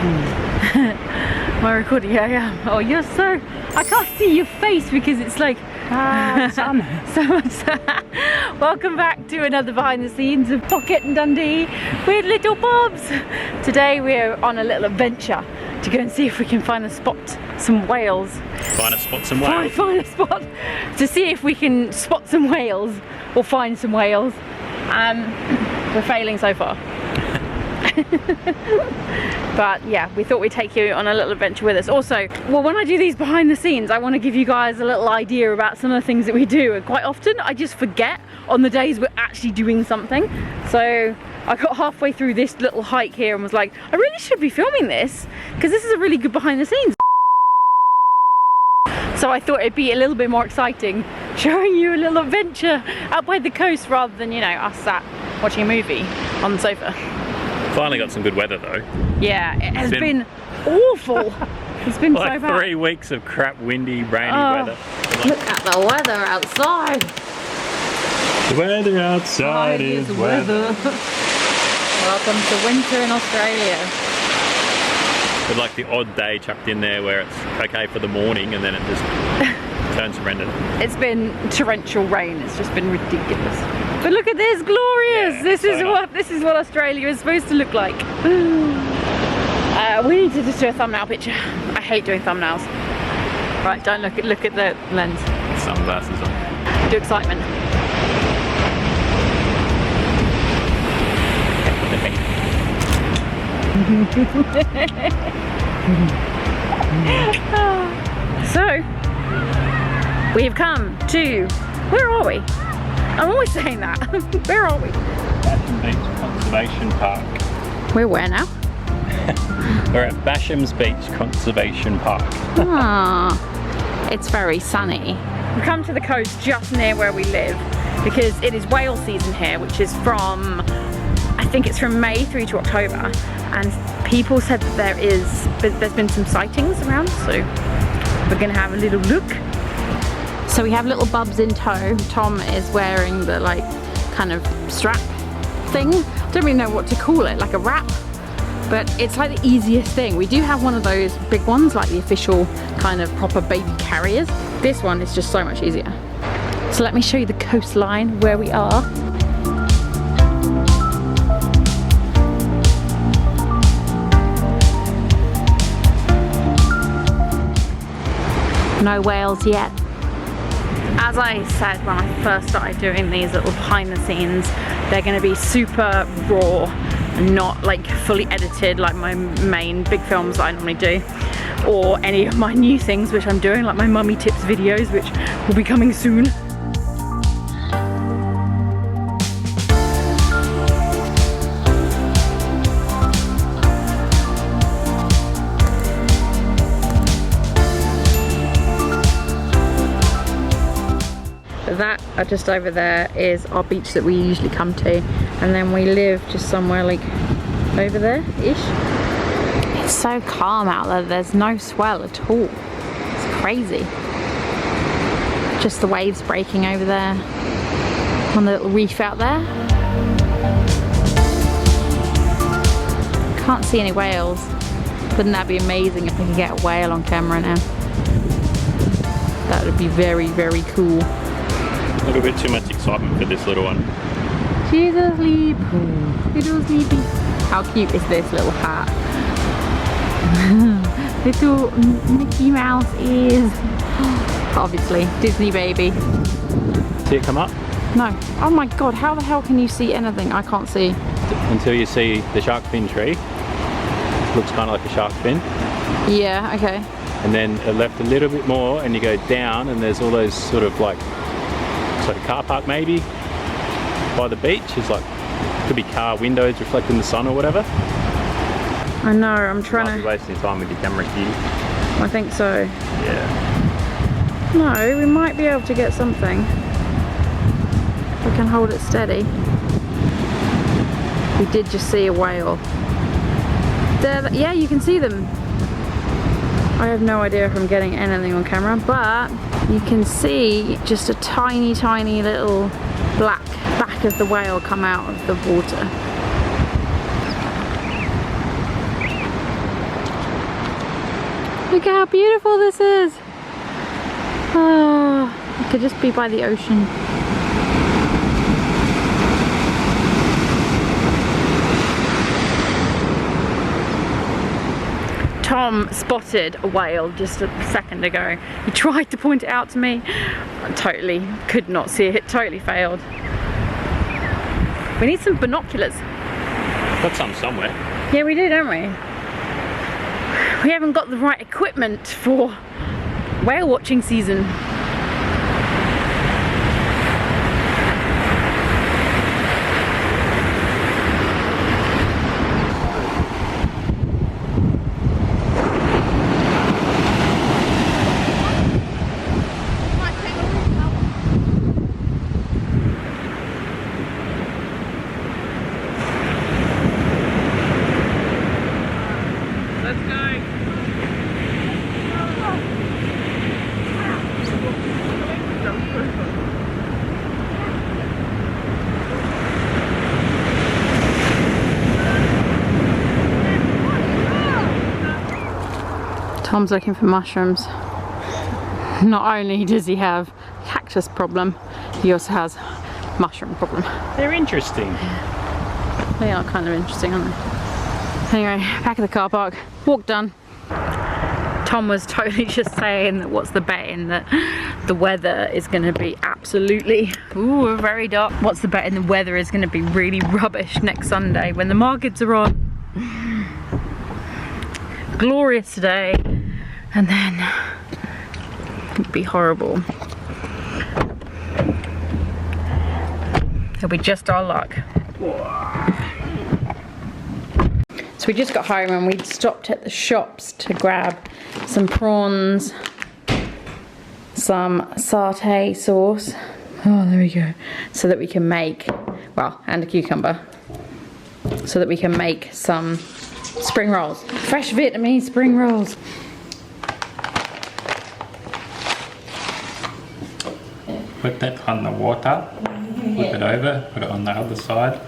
Am I recording? Yeah, yeah. Oh, you're so... I can't see your face because it's like... sun. So much. Welcome back to another behind the scenes of Pocket and Dundee with little Bobs. Today we're on a little adventure to go and see if we can find a spot, some whales. Find a spot, some whales. Find a spot to see if we can spot some whales or find some whales. We're failing so far. But yeah, we thought we'd take you on a little adventure with us. Also, well, when I do these behind the scenes, I want to give you guys a little idea about some of the things that we do, and quite often I just forget on the days we're actually doing something. So I got halfway through this little hike here and was like, I really should be filming this because this is a really good behind the scenes. So I thought it'd be a little bit more exciting showing you a little adventure out by the coast rather than, you know, us sat watching a movie on the sofa. Finally got some good weather though. Yeah, it has been awful. It's been like so bad. 3 weeks of crap, windy, rainy weather. Look at the weather outside. The weather outside is weather. Welcome to winter in Australia. With like the odd day chucked in there where it's okay for the morning and then it just turns horrendous. It's been torrential rain. It's just been ridiculous. But look at this, glorious! Yeah, this is what Australia is supposed to look like. We need to just do a thumbnail picture. I hate doing thumbnails. Right, don't look at the lens. Sunglasses on. Do excitement. So we have come to, where are we? I'm always saying that. Where are we? Bashams Beach Conservation Park. We're where now? We're at Bashams Beach Conservation Park. Ah, it's very sunny. We've come to the coast just near where we live because it is whale season here, which is from, I think it's from May through to October, and people said that there's been some sightings around, so we're gonna have a little look. So we have little Bubs in tow. Tom is wearing the like kind of strap thing. Don't really know what to call it, like a wrap, but it's like the easiest thing. We do have one of those big ones, like the official kind of proper baby carriers. This one is just so much easier. So let me show you the coastline where we are. No whales yet. As I said when I first started doing these little behind the scenes, they're going to be super raw and not like fully edited like my main big films that I normally do, or any of my new things which I'm doing, like my mummy tips videos, which will be coming soon. That just over there is our beach that we usually come to, and then we live just somewhere like over there-ish. It's so calm out there, there's no swell at all. It's crazy. Just the waves breaking over there on the little reef out there. Can't see any whales. Wouldn't that be amazing if we could get a whale on camera now? That would be very, very cool. A little bit too much excitement for this little one. She's asleep. Little sleepy. How cute is this little hat? Little Mickey Mouse ears. Obviously, Disney baby. See it come up? No. Oh my god, how the hell can you see anything? I can't see. Until you see the shark fin tree. Looks kind of like a shark fin. Yeah, okay. And then left a little bit more and you go down and there's all those sort of like, it's like a car park maybe by the beach. It's like, could be car windows reflecting the sun or whatever. I know, I'm trying to... Might be wasting time with your camera here. I think so. Yeah. No, we might be able to get something. We can hold it steady. We did just see a whale. There, yeah, you can see them. I have no idea if I'm getting anything on camera, but you can see just a tiny, tiny little black back of the whale come out of the water. Look at how beautiful this is. Oh, it could just be by the ocean. Tom spotted a whale just a second ago. He tried to point it out to me. I totally could not see it. Totally failed. We need some binoculars. Got some somewhere. Yeah, we do, don't we? We haven't got the right equipment for whale watching season. Tom's looking for mushrooms. Not only does he have a cactus problem, he also has a mushroom problem. They're interesting. They are kind of interesting, aren't they? Anyway, back at the car park, walk done. Tom was totally just saying that what's the betting that the weather is going to be absolutely, ooh, very dark. What's the betting the weather is going to be really rubbish next Sunday when the markets are on. Glorious today, and then it'll be horrible. It'll be just our luck. So we just got home and we stopped at the shops to grab some prawns, some satay sauce. Oh, there we go. So that we can make, well, and a cucumber. So that we can make some spring rolls. Fresh Vietnamese spring rolls. Put that on the water, flip it over, put it on the other side.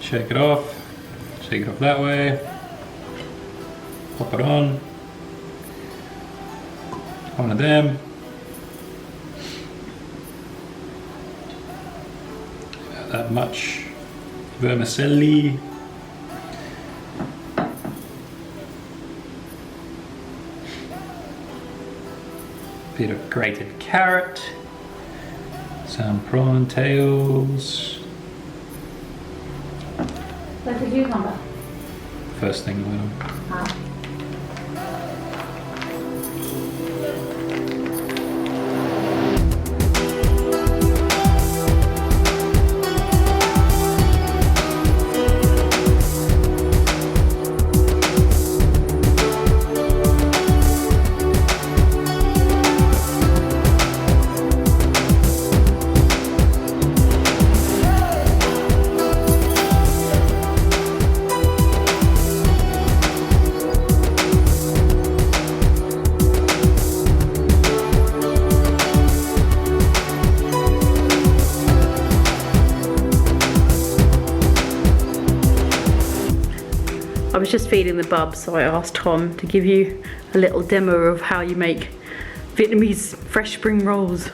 Shake it off that way. Pop it on. One of them. About that much vermicelli. Bit of grated carrot, some prawn tails. Like a cucumber. First thing that went on. I was just feeding the bubs, so I asked Tom to give you a little demo of how you make Vietnamese fresh spring rolls.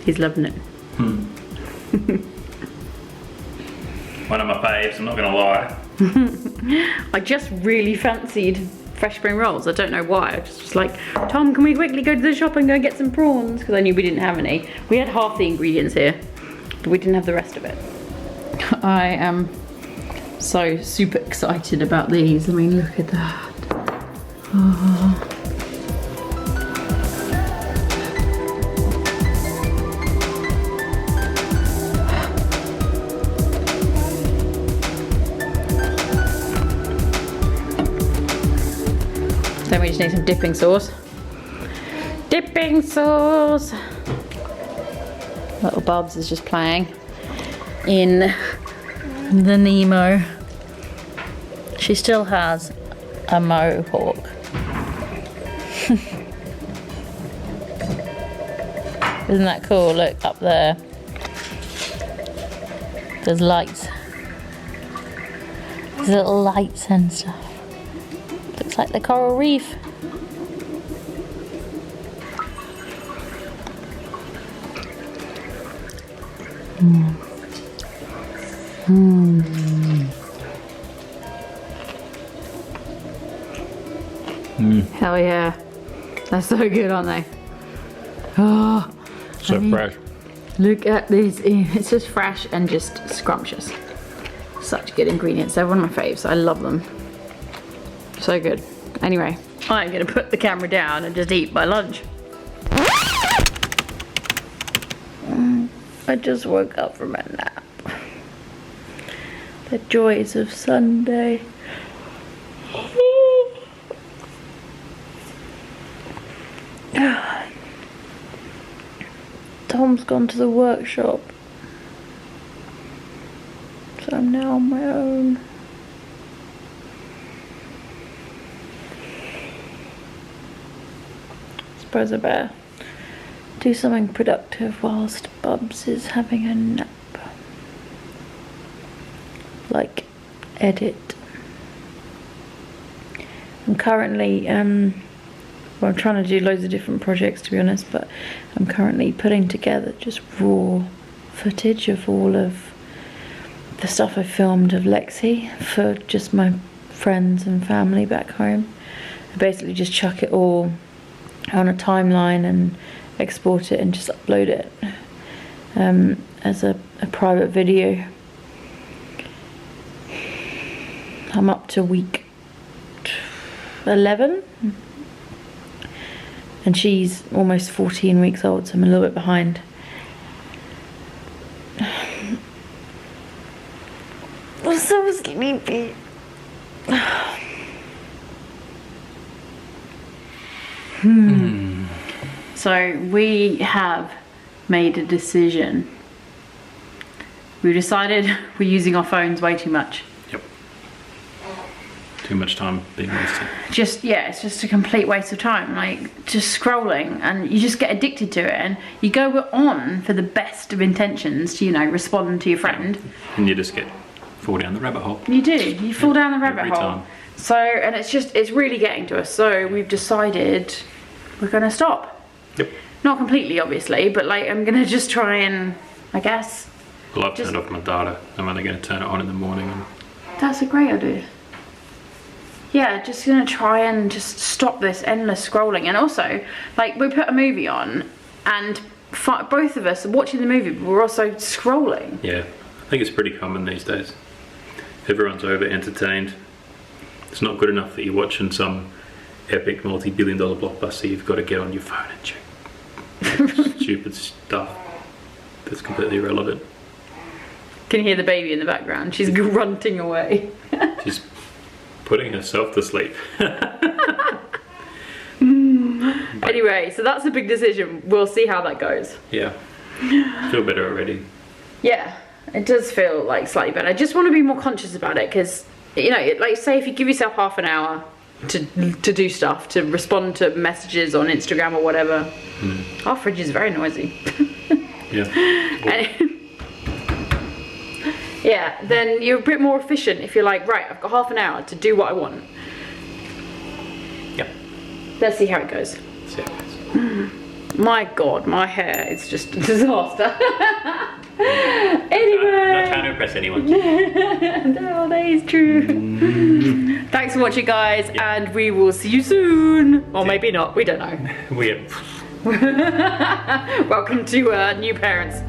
He's loving it. One of my faves, I'm not gonna lie. I just really fancied fresh spring rolls. I don't know why. I just was like, Tom, can we quickly go to the shop and go get some prawns? Because I knew we didn't have any. We had half the ingredients here, but we didn't have the rest of it. I am so super excited about these. I mean, look at that. Oh. Then we just need some dipping sauce. Dipping sauce! Little Bubs is just playing in the Nemo. She still has a mohawk. Isn't that cool? Look up there. There's lights. There's little lights and stuff. It's like the coral reef. Hell yeah. They're so good, aren't they? Oh, So fresh. look at these. It's just fresh and just scrumptious. Such good ingredients. They're one of my faves. I love them. So good. Anyway, I'm gonna put the camera down and just eat my lunch. I just woke up from a nap. The joys of Sunday. Tom's gone to the workshop, so I'm now on my own. Suppose I better do something productive whilst Bubs is having a nap. Like edit. I'm currently well, I'm trying to do loads of different projects, to be honest, but I'm currently putting together just raw footage of all of the stuff I filmed of Lexi for just my friends and family back home. I basically just chuck it all on a timeline and export it and just upload it as a private video. I'm up to week 11 and she's almost 14 weeks old, so I'm a little bit behind. I'm so sleepy. So we have made a decision. We decided we're using our phones way too much. Yep. Too much time being wasted. Just, yeah, it's just a complete waste of time. Like, just scrolling, and you just get addicted to it, and you go on for the best of intentions to, you know, respond to your friend. And you just fall down the rabbit hole. You do. You fall down the rabbit Every hole. time. So, and it's really getting to us. So we've decided we're gonna stop. Yep. Not completely, obviously, but like I'm gonna just try and, I guess. Well, I've turned off my data. I'm only going to turn it on in the morning. And That's a great idea. Yeah, just gonna try and just stop this endless scrolling. And also, like, we put a movie on, and both of us are watching the movie, but we're also scrolling. yeah, I think it's pretty common these days. Everyone's over entertained. It's not good enough that you're watching some epic multi-billion-dollar blockbuster. You've got to get on your phone and check stupid stuff that's completely irrelevant. Can you hear the baby in the background? She's grunting away. She's putting herself to sleep. Anyway, so that's a big decision. We'll see how that goes. Yeah, I feel better already. Yeah, it does feel like slightly better. I just want to be more conscious about it because, you know, like say if you give yourself half an hour to do stuff, to respond to messages on Instagram or whatever. Our fridge is very noisy. Yeah. Yeah, then you're a bit more efficient if you're like, right, I've got half an hour to do what I want. Yep. Let's see how it goes. See how it goes. My God, my hair is just a disaster. Anyway. Not trying to impress anyone. No, that is true. Thanks for watching, guys, and we will see you soon. Or maybe not, we don't know. We have... Welcome to new parents.